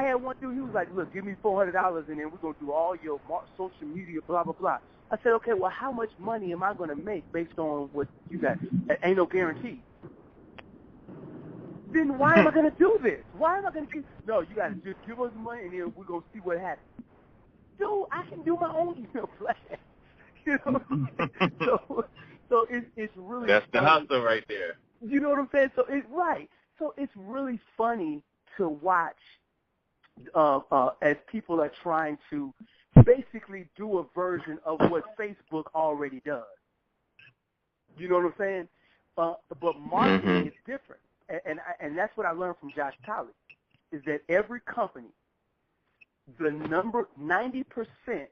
I had one dude, he was like, look, give me $400 and then we're going to do all your social media, blah, blah, blah. I said, okay, well, how much money am I going to make based on what you got? Ain't no guarantee. Then why am I going to do this? Why am I going to keep? No, you got to just give us the money and then we're going to see what happens. Dude, I can do my own email plan. You know? So it's really That's funny. the hustle right there. You know what I'm saying? So it's right. So it's really funny to watch as people are trying to basically do a version of what Facebook already does. You know what I'm saying? But marketing is different, and that's what I learned from Josh Collins, is that every company, 90%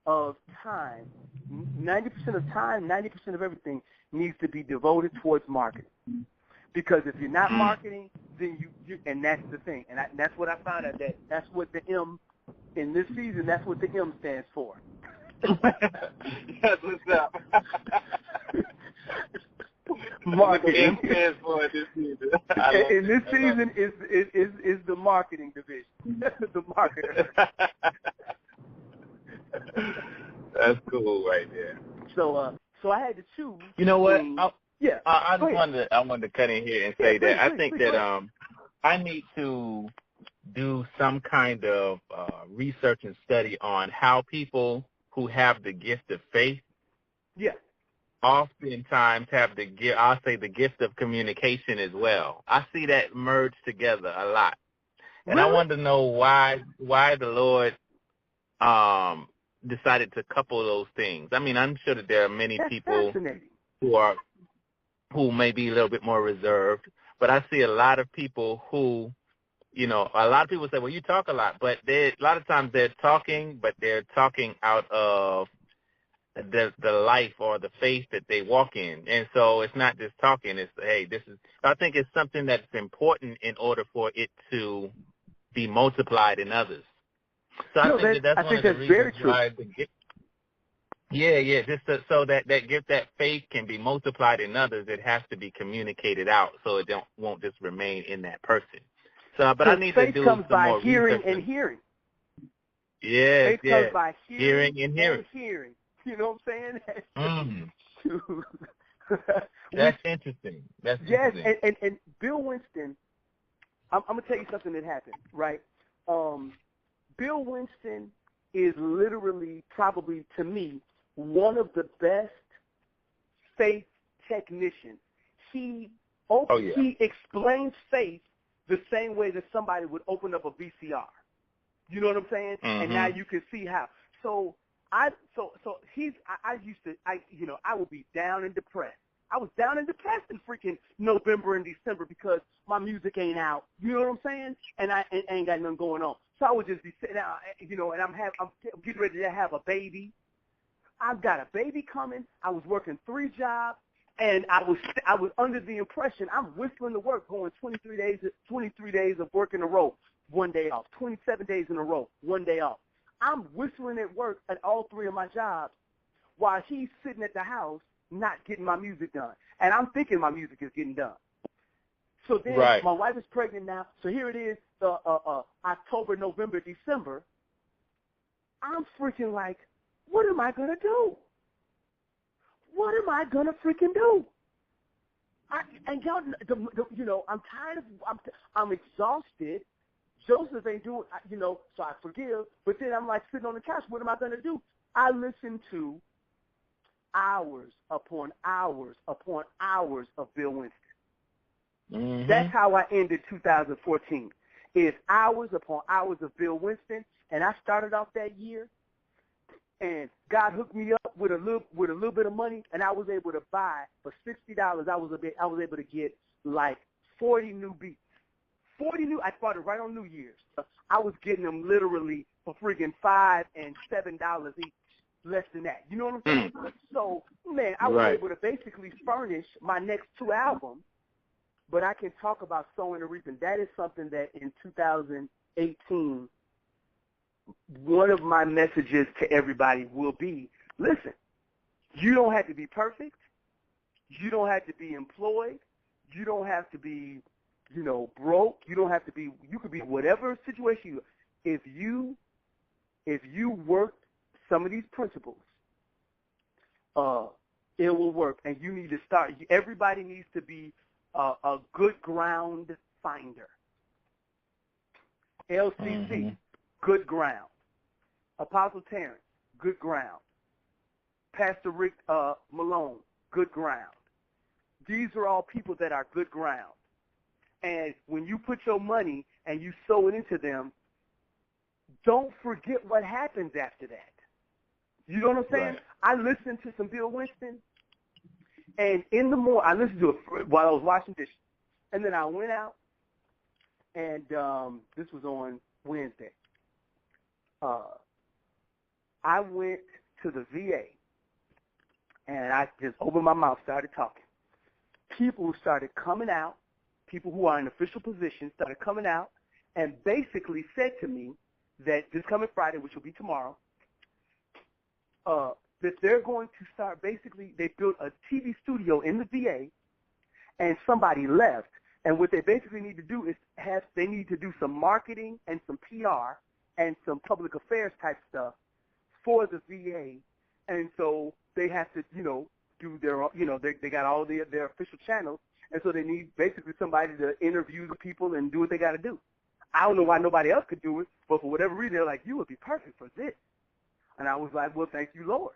of time, 90% of everything needs to be devoted towards marketing. Because if you're not marketing, then you and that's the thing. And that's what I found out, that's what the M, in this season, that's what the M stands for. That's what's up. Marketing. The M stands for this season. In this season is the marketing division. The marketer. That's cool right there. So I had to choose. You know what? Yeah. I wanted to cut in here and say that I think that I need to do some kind of research and study on how people who have the gift of faith, oftentimes have the gift of communication as well. I see that merged together a lot, and I wanted to know why the Lord decided to couple those things. I mean, I'm sure that there are many people who may be a little bit more reserved, but I see a lot of people who, a lot of people say, well, you talk a lot, but a lot of times they're talking, but they're talking out of the life or the faith that they walk in. And so it's not just talking, it's, hey, I think it's something that's important in order for it to be multiplied in others. So I think that's one of the reasons why the gift. Yeah, so that gift, that faith can be multiplied in others, it has to be communicated out so it won't just remain in that person. So, but I need to do some more research. Faith comes by hearing and hearing. Yeah, faith comes by hearing and hearing. You know what I'm saying? That's interesting. Interesting. And Bill Winston, I'm going to tell you something that happened, right? Bill Winston is literally, probably to me, one of the best faith technicians. He explains faith the same way that somebody would open up a VCR. You know what I'm saying? And now you can see how. I would be down and depressed. I was down and depressed in freaking November and December because my music ain't out. You know what I'm saying? And I ain't got nothing going on. So I would just be sitting out, and I'm getting ready to have a baby. I've got a baby coming. I was working 3 jobs, and I was under the impression I'm whistling to work, going 23 days of work in a row, 1 day off, 27 days in a row, 1 day off. I'm whistling at work at all 3 of my jobs while he's sitting at the house not getting my music done. And I'm thinking my music is getting done. So then my wife is pregnant now. So here it is, October, November, December. I'm freaking like, what am I going to do? What am I going to freaking do? I'm tired of, I'm exhausted. Joseph ain't doing, so I forgive. But then I'm like sitting on the couch. What am I going to do? I listen to hours upon hours upon hours of Bill Winston. Mm-hmm. That's how I ended 2014. It's hours upon hours of Bill Winston, and I started off that year, and God hooked me up with a little bit of money, and I was able to buy for $60. I was able to get like 40 new beats. 40 new. I started right on New Year's. I was getting them literally for freaking $5 and $7 each. Less than that. You know what I'm saying? So, man, I was able to basically furnish my next 2 albums, but I can talk about sowing and reaping. That is something that in 2018, one of my messages to everybody will be, listen, you don't have to be perfect. You don't have to be employed. You don't have to be, broke. You don't have to be. You could be whatever situation. If you work some of these principles, it will work. And you need to start. Everybody needs to be a good ground finder. LCC, good ground. Apostle Terrance, good ground. Pastor Rick Malone, good ground. These are all people that are good ground. And when you put your money and you sow it into them, don't forget what happens after that. You know what I'm saying? Right. I listened to some Bill Winston, and in the morning, I listened to it while I was washing dishes. And then I went out, and this was on Wednesday. I went to the VA, and I just opened my mouth, started talking. People started coming out, people who are in official positions started coming out and basically said to me that this coming Friday, which will be tomorrow, that they're going to start basically, they built a TV studio in the VA, and somebody left. And what they basically need to do is they need to do some marketing and some PR and some public affairs type stuff for the VA. And so they have to, do their, they got all their official channels. And so they need basically somebody to interview the people and do what they got to do. I don't know why nobody else could do it, but for whatever reason, they're like, you would be perfect for this. And I was like, well, thank you, Lord.